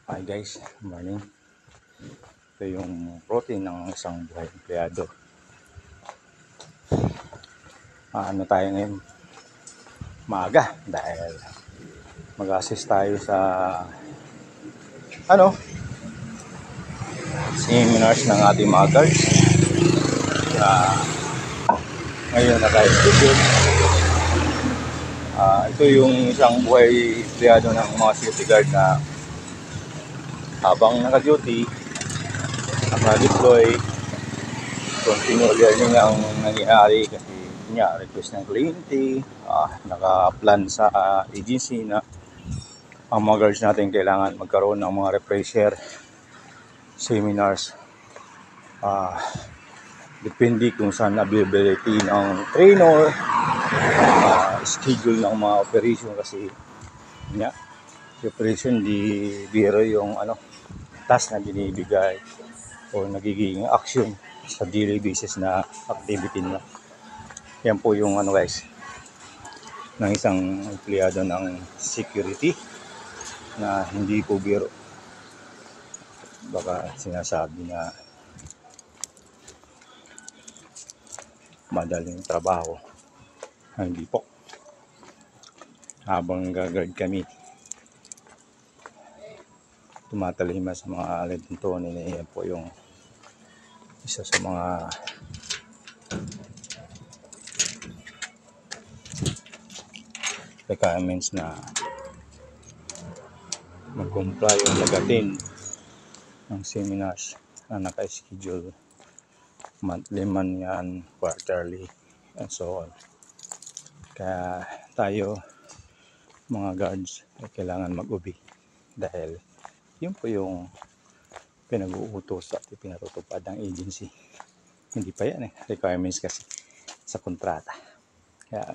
Hi guys, good morning. Ito yung protein ng isang buhay empleyado. Ano tayo ngayon? Maaga dahil mag-assist tayo sa seminars ng ating mga guards. Ngayon na tayo schedule. Ito yung isang buhay empleyado ng mga security guard na habang naka-duty, naka-deploy, continue learning ang nangyayari kasi niya request ng kliyente, naka-plan sa agency na ang mga guards natin kailangan magkaroon ng mga refresher seminars. Depende kung saan availability ng trainer, schedule ng mga operation kasi niya operation di biro yung task na binibigay o nagiging action sa daily basis na activity nila. Yan po yung guys ng isang empleyado ng security na hindi po biro. Baka sinasabi na madaling trabaho. Hindi po. Habang gagard kami, tumatalima sa mga alid ng Tony na yan po yung isa sa mga requirements na mag-comply yung lagatin ng seminars na naka-schedule monthly man yan, quarterly, and so on. Kaya tayo mga guards ay kailangan mag-ubi dahil yun po yung pinag-uutos at pinatutupad ng agency. Hindi pa yan requirements kasi sa kontrata. Kaya